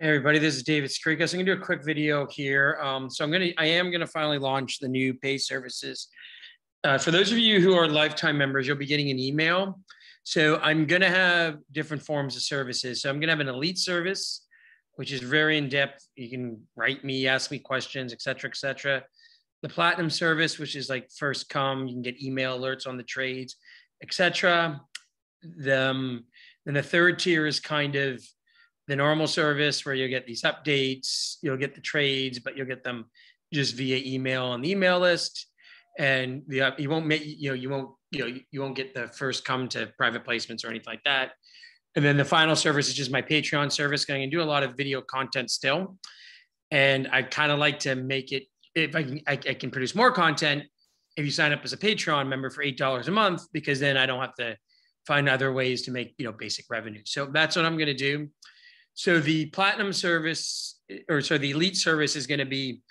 Hey everybody, this is David Skrikas. I'm gonna do a quick video here. I am gonna finally launch the new pay services. For those of you who are lifetime members, you'll be getting an email. So I'm gonna have different forms of services. So I'm gonna have an elite service, which is very in-depth. You can write me, ask me questions, et cetera, et cetera. The platinum service, which is like first come, you can get email alerts on the trades, et cetera. Then the third tier is kind of the normal service where you'll get these updates, you'll get the trades, but you'll get them just via email on the email list. And you won't get the first come to private placements or anything like that. And then the final service is just my Patreon service. I can do a lot of video content still. And I kind of like to make it, if I can produce more content if you sign up as a Patreon member for $8 a month, because then I don't have to find other ways to make, basic revenue. So that's what I'm going to do. So the platinum service, the elite service is going to be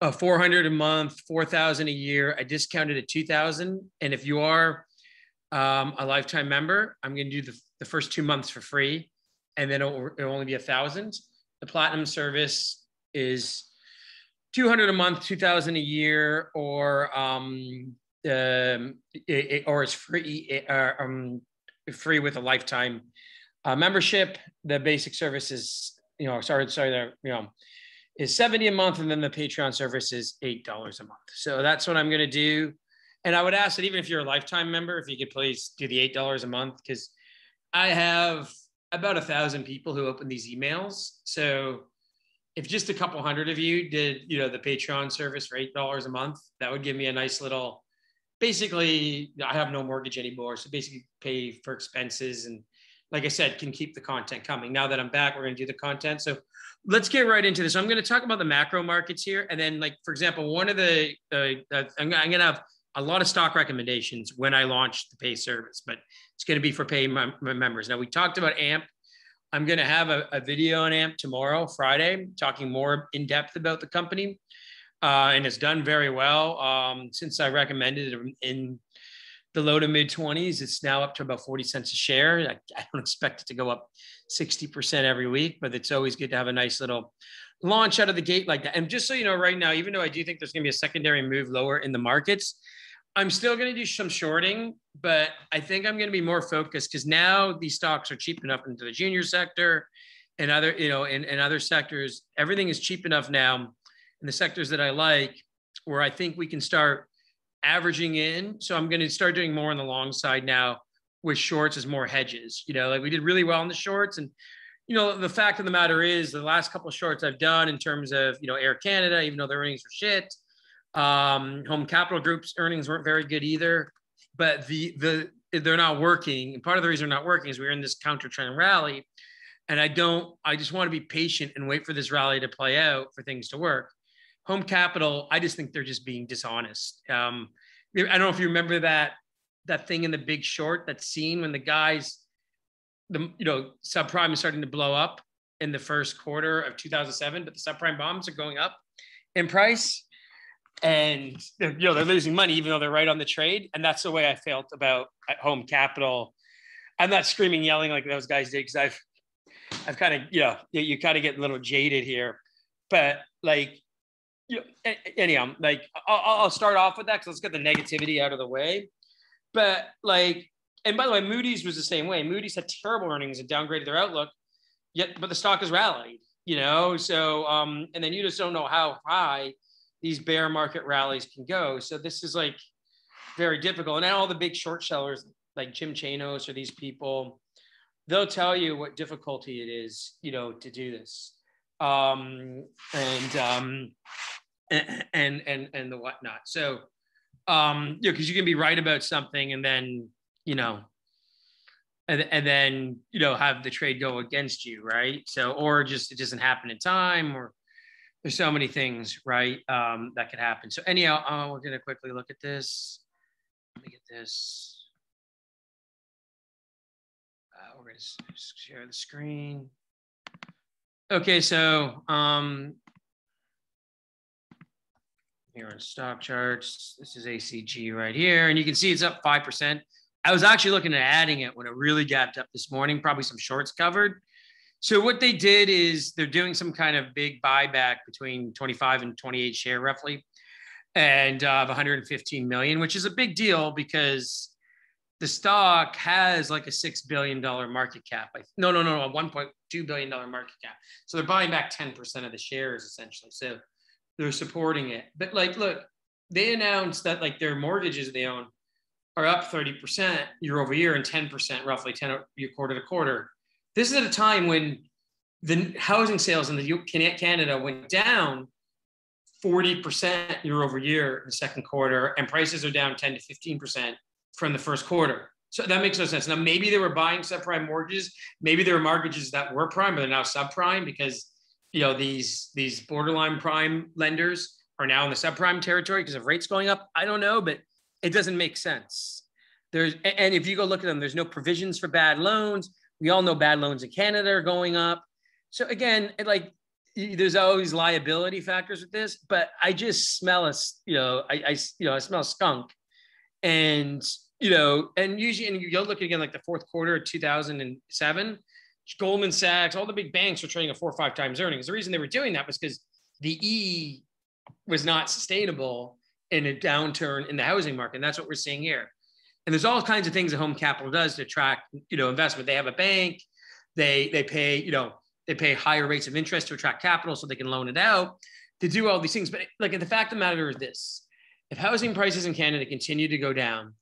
$400 a month, $4,000 a year. I discounted at $2,000. And if you are a lifetime member, I'm going to do the first 2 months for free, and then it'll only be $1,000. The platinum service is $200 a month, $2,000 a year, or it's free with a lifetime membership. The basic service is, is $70 a month, and then the Patreon service is $8 a month. So that's what I'm going to do. And I would ask that even if you're a lifetime member, if you could please do the $8 a month, because I have about 1,000 people who open these emails. So if just a couple hundred of you did, the Patreon service for $8 a month, that would give me a nice little, basically, I have no mortgage anymore. So basically pay for expenses, and like I said, can keep the content coming. Now that I'm back, we're going to do the content. So let's get right into this. I'm going to talk about the macro markets here. And then, like, for example, one of I'm going to have a lot of stock recommendations when I launch the pay service, but it's going to be for pay members. Now, we talked about AMP. I'm going to have a video on AMP tomorrow, Friday, talking more in depth about the company. And it's done very well. Since I recommended it in the low to mid 20s, it's now up to about 40 cents a share. I don't expect it to go up 60% every week, but it's always good to have a nice little launch out of the gate like that. And just so you know, right now, even though I do think there's going to be a secondary move lower in the markets, I'm still going to do some shorting, but I think I'm going to be more focused because now these stocks are cheap enough into the junior sector and other, in other sectors. Everything is cheap enough now in the sectors that I like, where I think we can start averaging in. So I'm going to start doing more on the long side now with shorts as more hedges. Like we did really well in the shorts. And, the fact of the matter is the last couple of shorts I've done in terms of, Air Canada, even though their earnings were shit, Home Capital Group's earnings weren't very good either, but they're not working. And part of the reason they're not working is we're in this counter trend rally. And I just want to be patient and wait for this rally to play out for things to work. Home Capital, I just think they're just being dishonest. I don't know if you remember that thing in The Big Short, that scene when the guys, subprime is starting to blow up in the first quarter of 2007, but the subprime bonds are going up in price, and they're losing money even though they're right on the trade. And that's the way I felt about Home Capital. I'm not screaming, yelling like those guys did, because I've kind of, you kind of get a little jaded here, but like. Anyhow, like I'll start off with that because let's get the negativity out of the way. But like, and by the way, Moody's was the same way. Moody's had terrible earnings and downgraded their outlook, but the stock has rallied. So and then you just don't know how high these bear market rallies can go. So this is like very difficult. And now all the big short sellers like Jim Chanos or these people, they'll tell you what difficulty it is, to do this. And the whatnot. So, because you can be right about something and then, and then, have the trade go against you, right? So, or just, it doesn't happen in time, or there's so many things, right? That could happen. So anyhow, we're going to quickly look at this. Let me get this. We're going to share the screen. Okay, so, here on stock charts, this is HCG right here, and you can see it's up 5%. I was actually looking at adding it when it really gapped up this morning, probably some shorts covered. So what they did is they're doing some kind of big buyback between 25 and 28 share roughly, and of 115 million, which is a big deal because the stock has like a $6 billion market cap. No, a $1.2 billion market cap. So they're buying back 10% of the shares essentially. So they're supporting it. But like, look, they announced that like their mortgages they own are up 30% year over year and 10% roughly 10 quarter to quarter. This is at a time when the housing sales in Canada went down 40% year over year in the second quarter, and prices are down 10 to 15% from the first quarter. So that makes no sense. Now, maybe they were buying subprime mortgages. Maybe there were mortgages that were prime, but they're now subprime because, you know, these borderline prime lenders are now in the subprime territory because of rates going up. I don't know, but it doesn't make sense. And if you go look at them, there's no provisions for bad loans. We all know bad loans in Canada are going up. So again, there's always liability factors with this, but I just smell I smell a skunk. And, and usually, and you go look again, like the fourth quarter of 2007, Goldman Sachs, all the big banks were trading at 4 or 5 times earnings. The reason they were doing that was because the E was not sustainable in a downturn in the housing market. And that's what we're seeing here. And there's all kinds of things that Home Capital does to attract, investment. They have a bank, they pay higher rates of interest to attract capital so they can loan it out, to do all these things. But like the fact of the matter is this: if housing prices in Canada continue to go down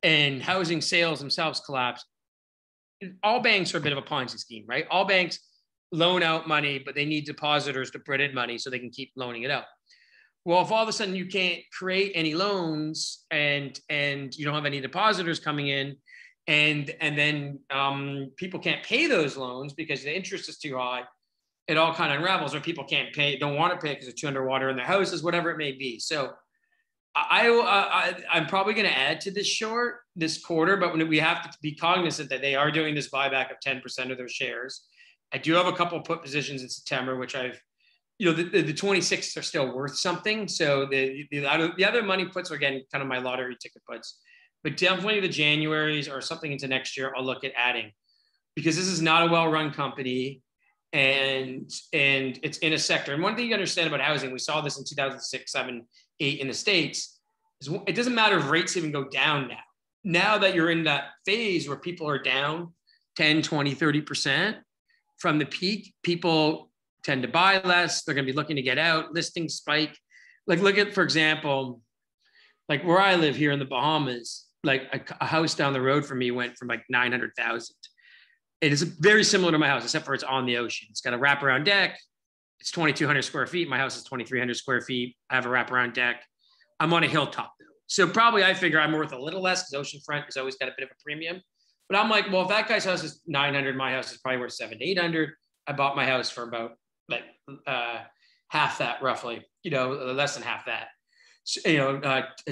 and housing sales themselves collapse, all banks are a bit of a Ponzi scheme, right? All banks loan out money, but they need depositors to put in money so they can keep loaning it out. Well, if all of a sudden you can't create any loans and you don't have any depositors coming in, and then people can't pay those loans because the interest is too high, it all kind of unravels, or people can't pay, don't want to pay because they're too underwater in their houses, whatever it may be. So I'm probably going to add to this short this quarter, but we have to be cognizant that they are doing this buyback of 10% of their shares. I do have a couple of put positions in September, which I've, the 26s are still worth something. So the other money puts are again kind of my lottery ticket puts, but definitely the Januaries or something into next year, I'll look at adding, because this is not a well-run company, and it's in a sector. And one thing you understand about housing, we saw this in 2006, 7, 8 in the States, is it doesn't matter if rates even go down now. Now that you're in that phase where people are down 10, 20, 30% from the peak, people tend to buy less. They're going to be looking to get out. Listings spike. Like look at, for example, like where I live here in the Bahamas, like a house down the road from me went from like 900,000. It is very similar to my house, except for it's on the ocean. It's got a wraparound deck. It's 2,200 square feet. My house is 2,300 square feet. I have a wraparound deck. I'm on a hilltop though. So probably I figure I'm worth a little less because oceanfront has always got a bit of a premium. But I'm like, well, if that guy's house is 900, my house is probably worth 700 to 800. I bought my house for about like half that, roughly, less than half that,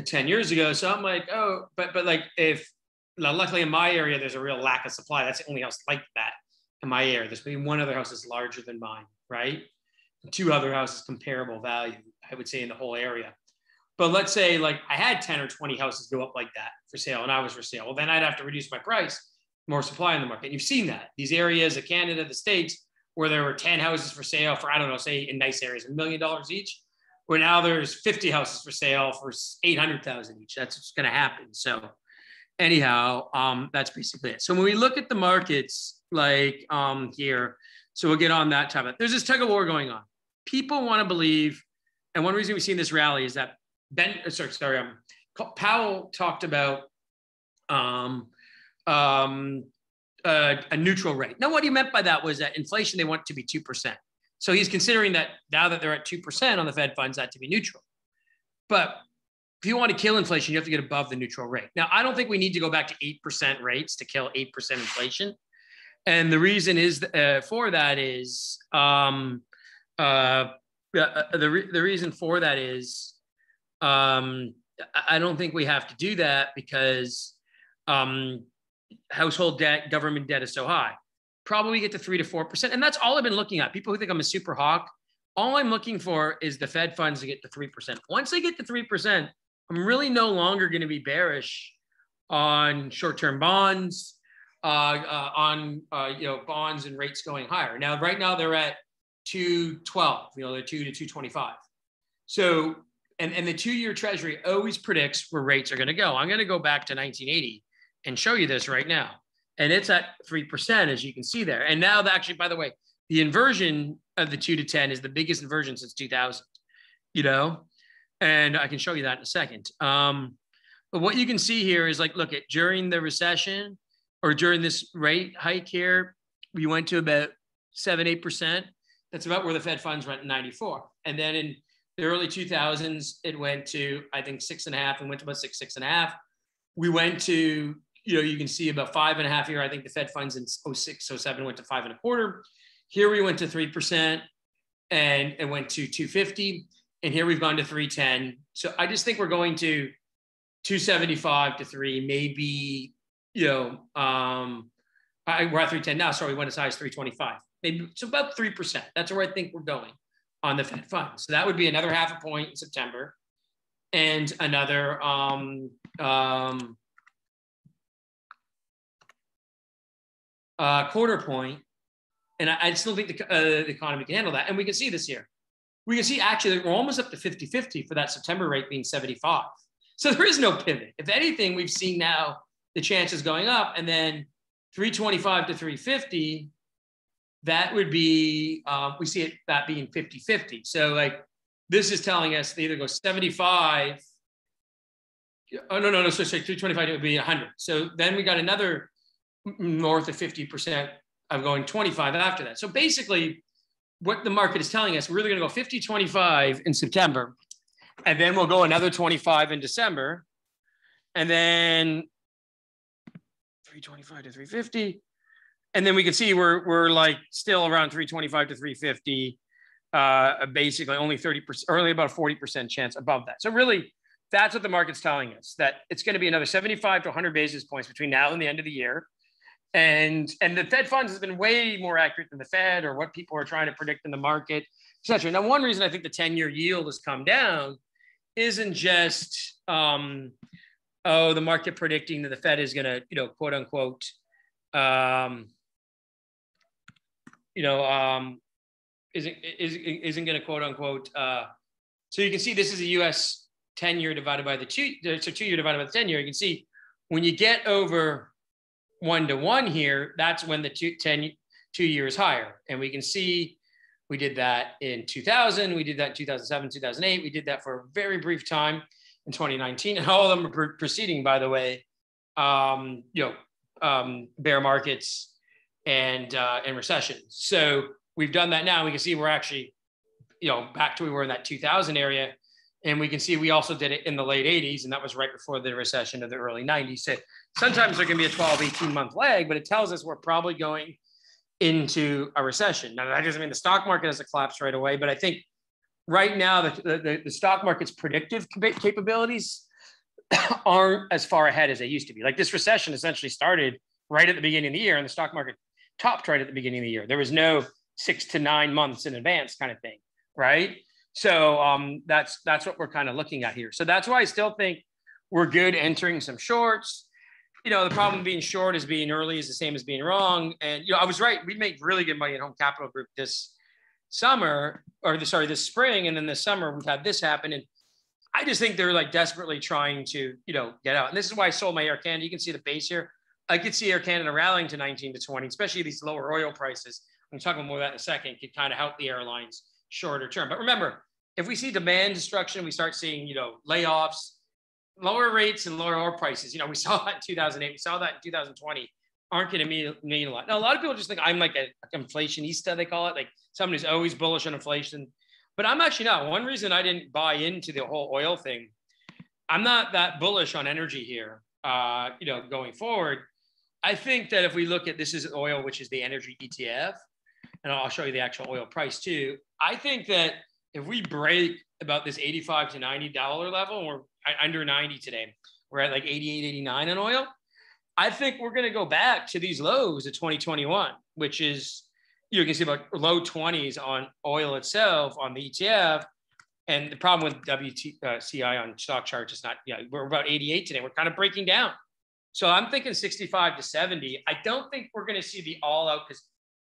10 years ago. So I'm like, oh, but like if, luckily in my area, there's a real lack of supply. That's the only house like that in my area. There's maybe one other house that's larger than mine, right? And 2 other houses comparable value, I would say, in the whole area. But let's say like I had 10 or 20 houses go up like that for sale and I was for sale. Well, then I'd have to reduce my price, more supply in the market. And you've seen that. These areas of Canada, the States, where there were 10 houses for sale for, I don't know, say in nice areas, $1 million each, where now there's 50 houses for sale for 800,000 each. That's what's going to happen. So anyhow, that's basically it. So when we look at the markets like here, so we'll get on that topic. There's this tug of war going on. People want to believe, and one reason we've seen this rally is that Powell talked about a neutral rate. Now, what he meant by that was that inflation, they want to be 2%. So he's considering that now that they're at 2% on the Fed funds, that to be neutral. But if you want to kill inflation, you have to get above the neutral rate. Now, I don't think we need to go back to 8% rates to kill 8% inflation. And the reason is for that is the reason for that is I don't think we have to do that because household debt, government debt is so high. Probably get to 3 to 4%. And that's all I've been looking at. People who think I'm a super hawk, all I'm looking for is the Fed funds to get to 3%. Once they get to 3%, I'm really no longer going to be bearish on short-term bonds, on bonds and rates going higher. Now, right now they're at 212. They're 2 to 225. So, and the 2-year Treasury always predicts where rates are going to go. I'm going to go back to 1980 and show you this right now, and it's at 3%, as you can see there. And now, actually, by the way, the inversion of the 2 to 10 is the biggest inversion since 2000. And I can show you that in a second. But what you can see here is like, look at during the recession or during this rate hike here, we went to about 7-8%. That's about where the Fed funds went in 94. And then in the early 2000s, it went to, I think, 6.5 and went to about 6.5. We went to, you can see about 5.5 here. I think the Fed funds in 06, 07 went to 5.25. Here we went to 3% and it went to 250. And here we've gone to 310. So I just think we're going to 275 to 3, maybe, we're at 310 now. Sorry, we went as high as 325. Maybe it's about 3%. That's where I think we're going on the Fed funds. So that would be another 0.5 point in September and another quarter point. And I still think the economy can handle that. And we can see this here. We can see actually that we're almost up to 50-50 for that September rate being 75. So there is no pivot. If anything, we've seen now the chances going up, and then 325 to 350, that would be, we see it that being 50-50. So like this is telling us they either go 75. Oh, no, so 325 it would be 100. So then we got another north of 50% of going 25 after that. So basically what the market is telling us, we're really going to go 50-25 in September, and then we'll go another 25 in December, and then 325 to 350. And then we can see we're like still around 325 to 350, basically only 30%, or only about a 40% chance above that. So really, that's what the market's telling us, that it's going to be another 75 to 100 basis points between now and the end of the year. And the Fed funds has been way more accurate than the Fed or what people are trying to predict in the market, et cetera. Now, one reason I think the 10-year yield has come down isn't just, the market predicting that the Fed is going to, quote unquote, isn't going to quote unquote. So you can see this is a U.S. 10-year divided by the 2-year divided by the 10-year. You can see when you get over 1-to-1 here, that's when the 2 years higher. And we can see we did that in 2000, we did that in 2007, 2008. We did that for a very brief time in 2019. And all of them are preceding, by the way, bear markets and recessions. So we've done that now. We can see we're actually, back to where we were in that 2000 area. And we can see we also did it in the late 80s, and that was right before the recession of the early 90s. So sometimes there can be a 12, 18-month lag, but it tells us we're probably going into a recession. Now, that doesn't mean the stock market has to collapse right away, but I think right now the stock market's predictive capabilities aren't as far ahead as they used to be. Like this recession essentially started right at the beginning of the year, and the stock market topped right at the beginning of the year. There was no 6 to 9 months in advance kind of thing, right? So that's what we're kind of looking at here. So that's why I still think we're good entering some shorts. The problem being short is being early is the same as being wrong. And, I was right. We made really good money in Home Capital Group this spring. And then this summer, we've had this happen. And I just think they're like desperately trying to, get out. And this is why I sold my Air Canada. You can see the base here. I could see Air Canada rallying to 19 to 20, especially these lower oil prices. I'm talking more about that in a second, could kind of help the airlines shorter term. But remember, if we see demand destruction, we start seeing, layoffs, lower rates and lower oil prices. We saw that in 2008. We saw that in 2020. Aren't going to mean a lot. Now, a lot of people just think I'm like an inflationista, they call it, like someone who's always bullish on inflation. But I'm actually not. One reason I didn't buy into the whole oil thing, I'm not that bullish on energy here, going forward. I think that if we look at, this is oil, which is the energy ETF, and I'll show you the actual oil price too. I think that if we break about this $85 to $90 level, and we're under 90 today, we're at like 88, 89 in oil. I think we're going to go back to these lows of 2021, which is, you can see about low 20s on oil itself on the ETF. And the problem with WTI on stock charts is not, we're about 88 today. We're kind of breaking down. So I'm thinking 65 to 70. I don't think we're going to see the all out because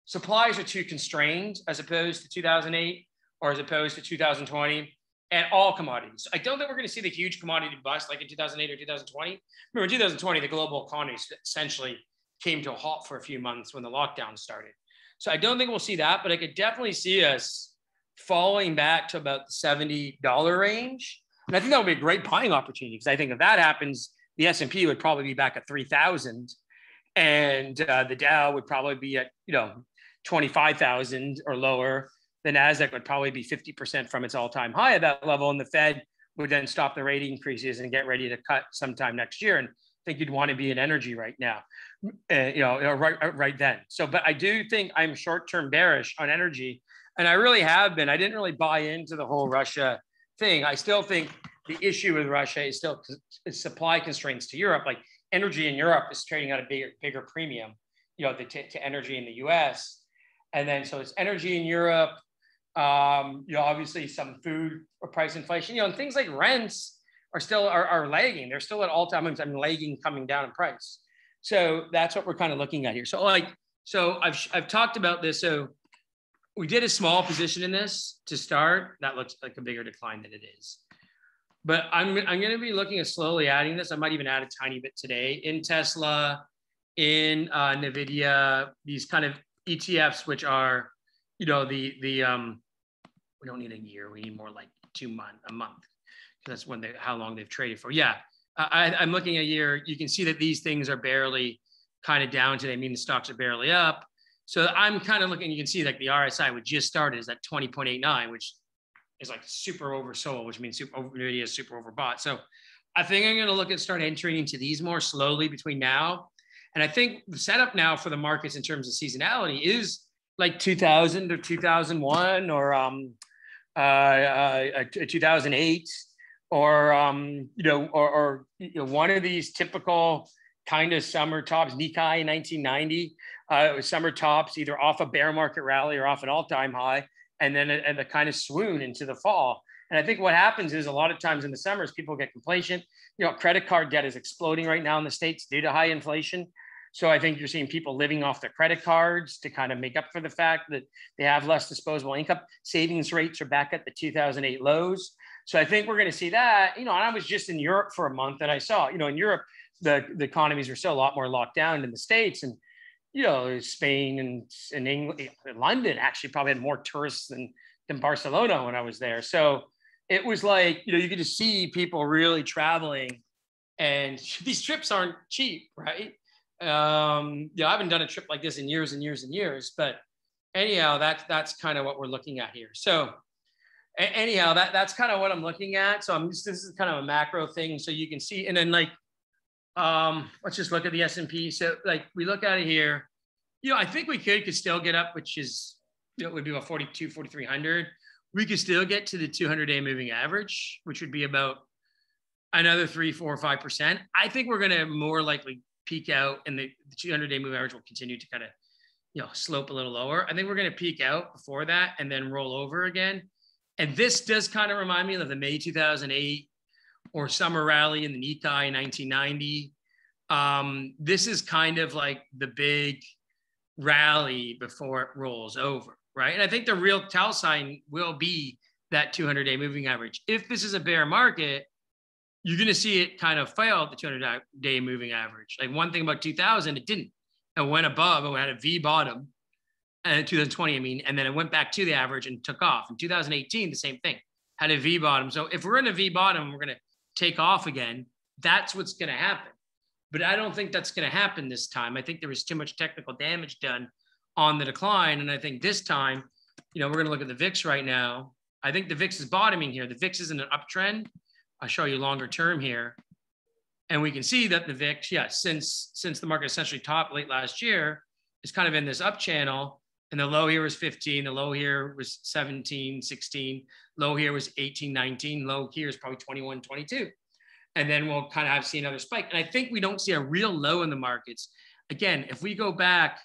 supplies are too constrained as opposed to 2008 or as opposed to 2020 and all commodities. I don't think we're going to see the huge commodity bust like in 2008 or 2020. Remember, in 2020, the global economy essentially came to a halt for a few months when the lockdown started. So I don't think we'll see that, but I could definitely see us falling back to about the $70 range. And I think that would be a great buying opportunity because I think if that happens, the S&P would probably be back at 3,000 and the Dow would probably be at, 25,000 or lower. The NASDAQ would probably be 50% from its all-time high at that level. And the Fed would then stop the rate increases and get ready to cut sometime next year. And I think you'd want to be in energy right now, right then. So, but I do think I'm short-term bearish on energy. And I really have been. I didn't really buy into the whole Russia thing. I still think the issue with Russia is still supply constraints to Europe. Like energy in Europe is trading at a bigger premium, to energy in the US. And then so it's energy in Europe. Obviously some food or price inflation, and things like rents are still are lagging. They're still at all-time highs. Lagging, coming down in price. So that's what we're kind of looking at here. So I've talked about this. So we did a small position in this to start. That looks like a bigger decline than it is. But I'm going to be looking at slowly adding this. I might even add a tiny bit today in Tesla, in NVIDIA, these kind of ETFs, which are, we don't need a year. We need more like a month. That's how long they've traded for. Yeah, I'm looking at a year. You can see that these things are barely kind of down today. I mean, the stocks are barely up. So I'm kind of looking, you can see like the RSI, which just started, is at 20.89, which is like super oversold, which means NVIDIA is super overbought. So I think I'm going to look at start entering into these more slowly between now. And I think the setup now for the markets in terms of seasonality is like 2000 or 2001 or 2008 or one of these typical kind of summer tops, Nikkei in 1990, summer tops, either off a bear market rally or off an all-time high, and then a kind of swoon into the fall. And I think what happens is a lot of times in the summers, people get complacent. Credit card debt is exploding right now in the States due to high inflation. So I think you're seeing people living off their credit cards to kind of make up for the fact that they have less disposable income. Savings rates are back at the 2008 lows. So I think we're going to see that, and I was just in Europe for a month and I saw, in Europe, the economies are still a lot more locked down than the States. And, Spain and England, London actually probably had more tourists than Barcelona when I was there. So it was like, you could just see people really traveling, and these trips aren't cheap, right? I haven't done a trip like this in years and years and years, but anyhow, that's kind of what we're looking at here. So anyhow, that's kind of what I'm looking at. So this is kind of a macro thing. So you can see, and then let's just look at the S&P. So like we look at it here, I think we could still get up, which is, it would be about 4,300. We could still get to the 200-day moving average, which would be about another 3, 4, or 5%. I think we're going to more likely peak out, and the 200-day moving average will continue to kind of, slope a little lower. I think we're going to peak out before that and then roll over again. And this does kind of remind me of the May 2008 or summer rally in the Nikkei in 1990. This is kind of like the big rally before it rolls over, right? And I think the real tell sign will be that 200-day moving average. If this is a bear market, you're going to see it kind of fail the 200-day moving average. Like one thing about 2000, it didn't. It went above, it had a V bottom, and 2020, and then it went back to the average and took off. In 2018, the same thing, had a V bottom. So if we're in a V bottom, we're going to take off again. That's what's going to happen. But I don't think that's going to happen this time. I think there was too much technical damage done on the decline. And I think this time, we're going to look at the VIX right now. I think the VIX is bottoming here. The VIX is in an uptrend. I'll show you longer term here. And we can see that the VIX, since the market essentially topped late last year, is kind of in this up channel. And the low here was 15, the low here was 17, 16, low here was 18, 19, low here is probably 21, 22. And then we'll kind of see another spike. And I think we don't see a real low in the markets. Again, if we go back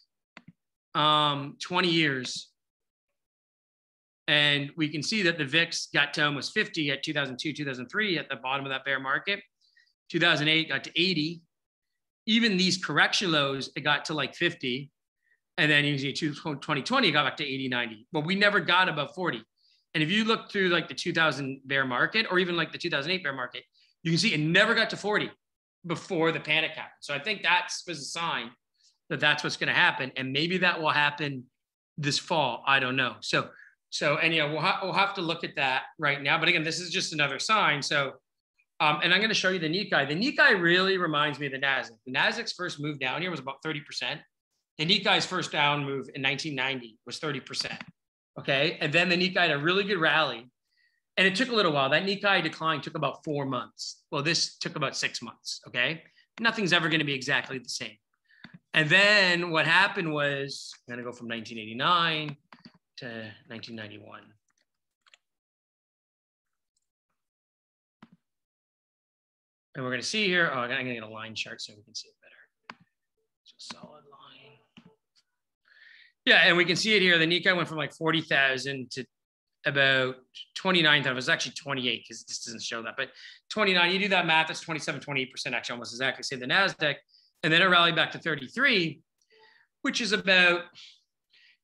20 years, and we can see that the VIX got to almost 50 at 2002, 2003 at the bottom of that bear market. 2008 got to 80. even these correction lows, it got to like 50. And then you see 2020 got back to 80, 90. But we never got above 40. And if you look through like the 2000 bear market or even like the 2008 bear market, you can see it never got to 40 before the panic happened. So I think that was a sign that that's what's going to happen. And maybe that will happen this fall. I don't know. So anyhow, we'll have to look at that right now. But again, this is just another sign. So, and I'm going to show you the Nikkei. The Nikkei really reminds me of the Nasdaq. The Nasdaq's first move down here was about 30%. The Nikkei's first down move in 1990 was 30%. Okay. And then the Nikkei had a really good rally. And it took a little while. That Nikkei decline took about 4 months. Well, this took about 6 months. Okay. Nothing's ever going to be exactly the same. And then what happened was, I'm going to go from 1989 to 1991. And we're going to see here, oh, I'm going to get a line chart so we can see it better. So solid line. Yeah, and we can see it here. The Nikkei went from like 40,000 to about 29,000. It was actually 28 because this doesn't show that, but 29, you do that math, that's 27, 28% actually almost exactly, say the NASDAQ. And then it rallied back to 33, which is about,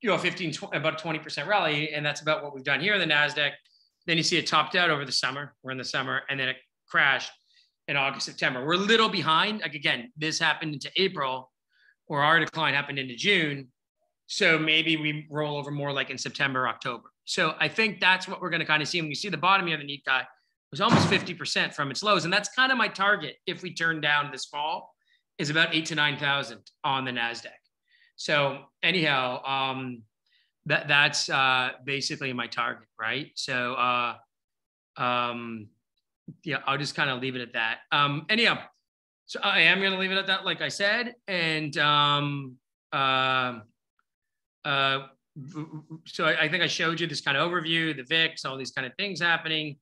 about 20% rally. And that's about what we've done here in the NASDAQ. Then you see it topped out over the summer. We're in the summer, and then it crashed in August, September. We're a little behind. Like again, this happened into April, or our decline happened into June. So maybe we roll over more like in September, October. So I think that's what we're going to kind of see. When we see the bottom here of the Nikkei, it was almost 50% from its lows. And that's kind of my target if we turn down this fall, is about 8,000 to 9,000 on the NASDAQ. So anyhow, that's basically my target, right? So yeah, I'll just kind of leave it at that. Anyhow, so I am going to leave it at that, like I said. And so I think I showed you this kind of overview, the VIX, all these kind of things happening.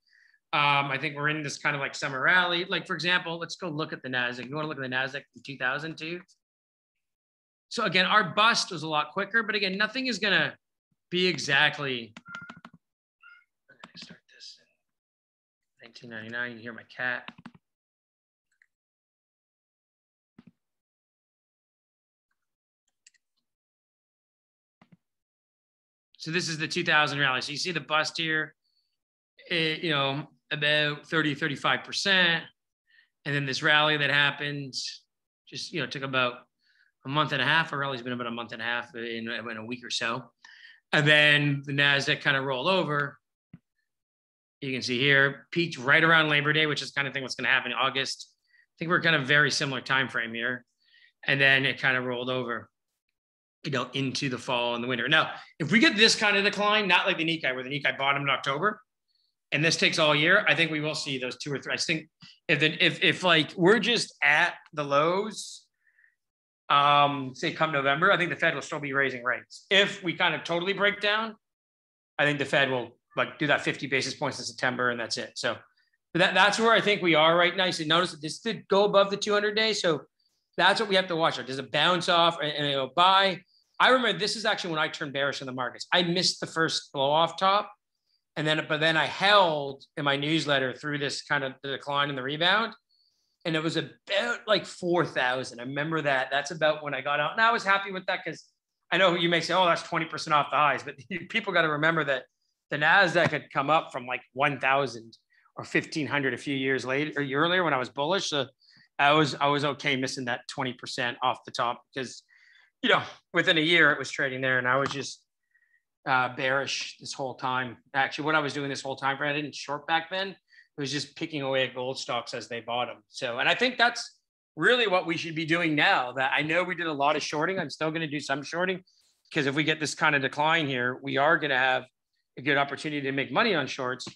I think we're in this kind of like summer rally. Like, for example, let's go look at the NASDAQ. You want to look at the NASDAQ in 2002? So again, our bust was a lot quicker, but again, nothing is going to be exactly. I'm going to start this in 1999. You hear my cat. So this is the 2000 rally. So you see the bust here, about 30, 35%. And then this rally that happened just, took about a month and a half. Our rally's been about a month and a half in a week or so. And then the NASDAQ kind of rolled over. You can see here, peaked right around Labor Day, which is kind of thing what's going to happen in August. I think we're kind of very similar time frame here. And then it kind of rolled over, into the fall and the winter. Now, if we get this kind of decline, not like the Nikkei, where the Nikkei bottomed in October, and this takes all year, I think we will see those 2 or 3. I think if like we're just at the lows, say come November, I think the Fed will still be raising rates. If we kind of totally break down, I think the Fed will like do that 50 basis points in September, and that's it. So that's where I think we are right now. You see, notice that this did go above the 200 days. So that's what we have to watch. Does it bounce off and buy? I remember this is actually when I turned bearish in the markets. I missed the first blow off top. But then I held in my newsletter through this kind of the decline and the rebound. And it was about like 4,000. I remember that. That's about when I got out. And I was happy with that because I know you may say, oh, that's 20% off the highs. But people got to remember that the NASDAQ had come up from like 1,000 or 1,500 a few years later or earlier when I was bullish. So I was okay missing that 20% off the top because, within a year it was trading there. And I was just bearish this whole time. Actually, what I was doing this whole time, I didn't short back then. It was just picking away at gold stocks as they bottom. So, and I think that's really what we should be doing now. That I know we did a lot of shorting. I'm still going to do some shorting because if we get this kind of decline here, we are going to have a good opportunity to make money on shorts.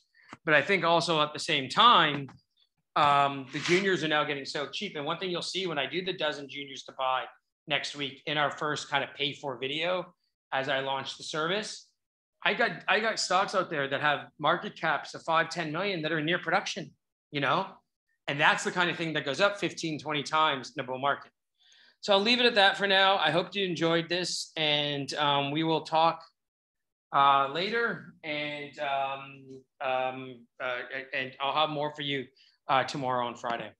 But I think also at the same time, the juniors are now getting so cheap. And one thing you'll see when I do the dozen juniors to buy next week in our first kind of pay for video, as I launched the service, I got stocks out there that have market caps of 5, 10 million that are near production, and that's the kind of thing that goes up 15, 20 times in a bull market. So I'll leave it at that for now. I hope you enjoyed this, and we will talk later, and I'll have more for you tomorrow on Friday.